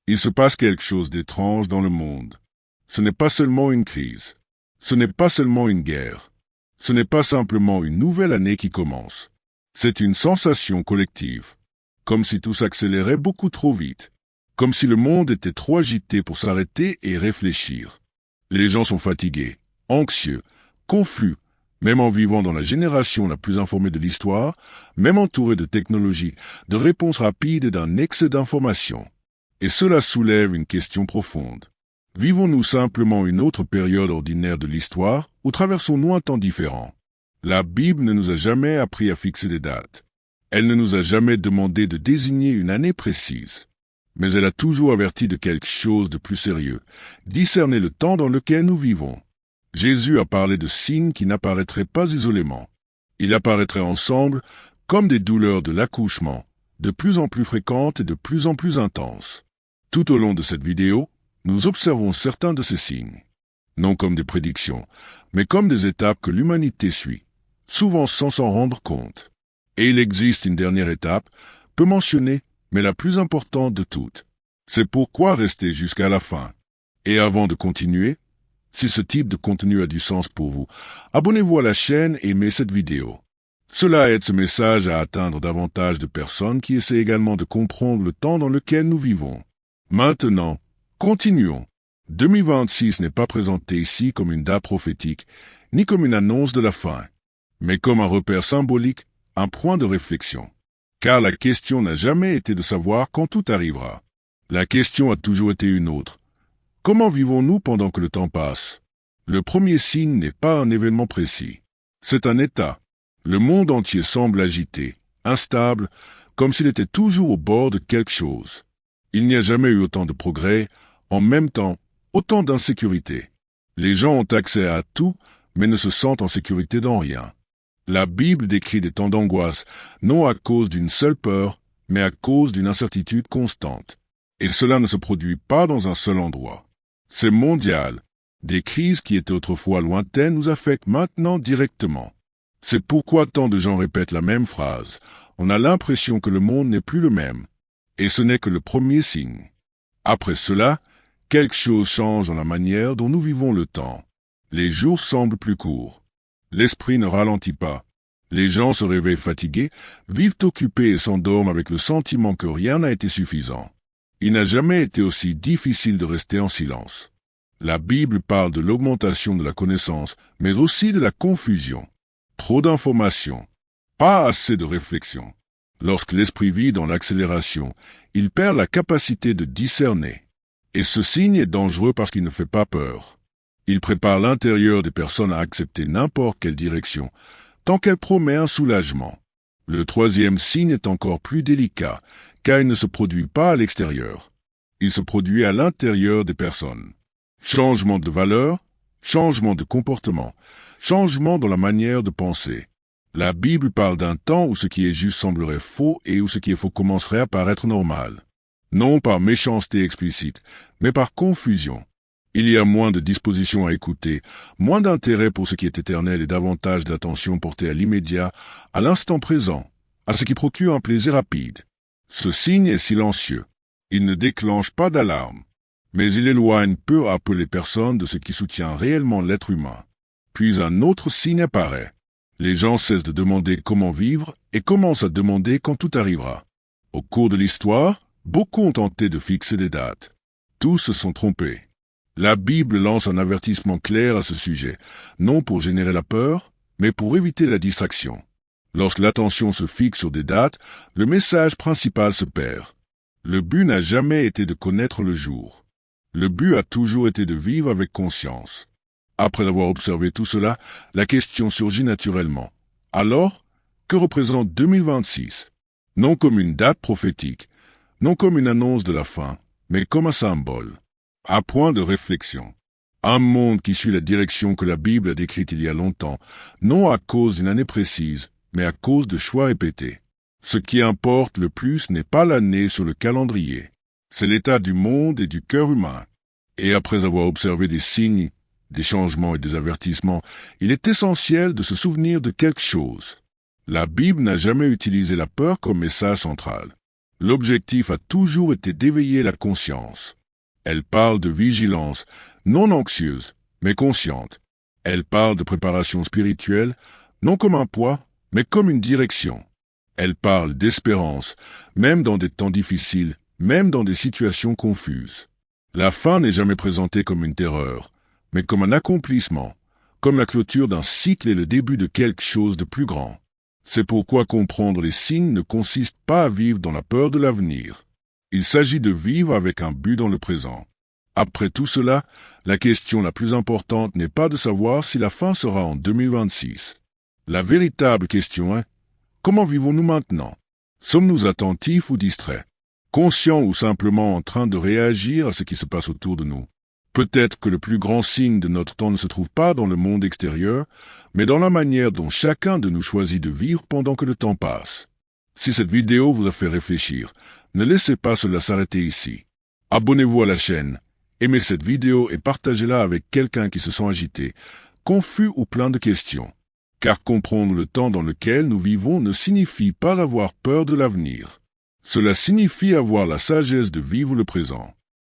Il se passe quelque chose d'étrange dans le monde. Ce n'est pas seulement une crise. Ce n'est pas seulement une guerre. Ce n'est pas simplement une nouvelle année qui commence. C'est une sensation collective. Comme si tout s'accélérait beaucoup trop vite. Comme si le monde était trop agité pour s'arrêter et réfléchir. Les gens sont fatigués, anxieux, confus, même en vivant dans la génération la plus informée de l'histoire, même entourés de technologies, de réponses rapides et d'un excès d'informations. Et cela soulève une question profonde. Vivons-nous simplement une autre période ordinaire de l'histoire ou traversons-nous un temps différent? La Bible ne nous a jamais appris à fixer des dates. Elle ne nous a jamais demandé de désigner une année précise. Mais elle a toujours averti de quelque chose de plus sérieux, discerner le temps dans lequel nous vivons. Jésus a parlé de signes qui n'apparaîtraient pas isolément. Ils apparaîtraient ensemble comme des douleurs de l'accouchement, de plus en plus fréquentes et de plus en plus intenses. Tout au long de cette vidéo, nous observons certains de ces signes, non comme des prédictions, mais comme des étapes que l'humanité suit, souvent sans s'en rendre compte. Et il existe une dernière étape, peu mentionnée, mais la plus importante de toutes. C'est pourquoi rester jusqu'à la fin. Et avant de continuer, si ce type de contenu a du sens pour vous, abonnez-vous à la chaîne et aimez cette vidéo. Cela aide ce message à atteindre davantage de personnes qui essaient également de comprendre le temps dans lequel nous vivons. Maintenant, continuons. 2026 n'est pas présenté ici comme une date prophétique, ni comme une annonce de la fin, mais comme un repère symbolique, un point de réflexion. Car la question n'a jamais été de savoir quand tout arrivera. La question a toujours été une autre. Comment vivons-nous pendant que le temps passe? Le premier signe n'est pas un événement précis. C'est un état. Le monde entier semble agité, instable, comme s'il était toujours au bord de quelque chose. Il n'y a jamais eu autant de progrès, en même temps, autant d'insécurité. Les gens ont accès à tout, mais ne se sentent en sécurité dans rien. La Bible décrit des temps d'angoisse, non à cause d'une seule peur, mais à cause d'une incertitude constante. Et cela ne se produit pas dans un seul endroit. C'est mondial. Des crises qui étaient autrefois lointaines nous affectent maintenant directement. C'est pourquoi tant de gens répètent la même phrase. On a l'impression que le monde n'est plus le même. Et ce n'est que le premier signe. Après cela, quelque chose change dans la manière dont nous vivons le temps. Les jours semblent plus courts. L'esprit ne ralentit pas. Les gens se réveillent fatigués, vivent occupés et s'endorment avec le sentiment que rien n'a été suffisant. Il n'a jamais été aussi difficile de rester en silence. La Bible parle de l'augmentation de la connaissance, mais aussi de la confusion. Trop d'informations, pas assez de réflexion. Lorsque l'esprit vit dans l'accélération, il perd la capacité de discerner. Et ce signe est dangereux parce qu'il ne fait pas peur. Il prépare l'intérieur des personnes à accepter n'importe quelle direction, tant qu'elle promet un soulagement. Le troisième signe est encore plus délicat, car il ne se produit pas à l'extérieur. Il se produit à l'intérieur des personnes. Changement de valeur, changement de comportement, changement dans la manière de penser. La Bible parle d'un temps où ce qui est juste semblerait faux et où ce qui est faux commencerait à paraître normal. Non par méchanceté explicite, mais par confusion. Il y a moins de disposition à écouter, moins d'intérêt pour ce qui est éternel et davantage d'attention portée à l'immédiat, à l'instant présent, à ce qui procure un plaisir rapide. Ce signe est silencieux. Il ne déclenche pas d'alarme, mais il éloigne peu à peu les personnes de ce qui soutient réellement l'être humain. Puis un autre signe apparaît. Les gens cessent de demander comment vivre et commencent à demander quand tout arrivera. Au cours de l'histoire, beaucoup ont tenté de fixer des dates. Tous se sont trompés. La Bible lance un avertissement clair à ce sujet, non pour générer la peur, mais pour éviter la distraction. Lorsque l'attention se fixe sur des dates, le message principal se perd. Le but n'a jamais été de connaître le jour. Le but a toujours été de vivre avec conscience. Après avoir observé tout cela, la question surgit naturellement. Alors, que représente 2026? Non comme une date prophétique, non comme une annonce de la fin, mais comme un symbole. Un point de réflexion. Un monde qui suit la direction que la Bible a décrite il y a longtemps, non à cause d'une année précise, mais à cause de choix répétés. Ce qui importe le plus n'est pas l'année sur le calendrier, c'est l'état du monde et du cœur humain. Et après avoir observé des signes, des changements et des avertissements, il est essentiel de se souvenir de quelque chose. La Bible n'a jamais utilisé la peur comme message central. L'objectif a toujours été d'éveiller la conscience. Elle parle de vigilance, non anxieuse, mais consciente. Elle parle de préparation spirituelle, non comme un poids, mais comme une direction. Elle parle d'espérance, même dans des temps difficiles, même dans des situations confuses. La fin n'est jamais présentée comme une terreur, mais comme un accomplissement, comme la clôture d'un cycle et le début de quelque chose de plus grand. C'est pourquoi comprendre les signes ne consiste pas à vivre dans la peur de l'avenir. Il s'agit de vivre avec un but dans le présent. Après tout cela, la question la plus importante n'est pas de savoir si la fin sera en 2026. La véritable question est: comment vivons-nous maintenant? Sommes-nous attentifs ou distraits? Conscients ou simplement en train de réagir à ce qui se passe autour de nous? Peut-être que le plus grand signe de notre temps ne se trouve pas dans le monde extérieur, mais dans la manière dont chacun de nous choisit de vivre pendant que le temps passe. Si cette vidéo vous a fait réfléchir, ne laissez pas cela s'arrêter ici. Abonnez-vous à la chaîne, aimez cette vidéo et partagez-la avec quelqu'un qui se sent agité, confus ou plein de questions. Car comprendre le temps dans lequel nous vivons ne signifie pas avoir peur de l'avenir. Cela signifie avoir la sagesse de vivre le présent.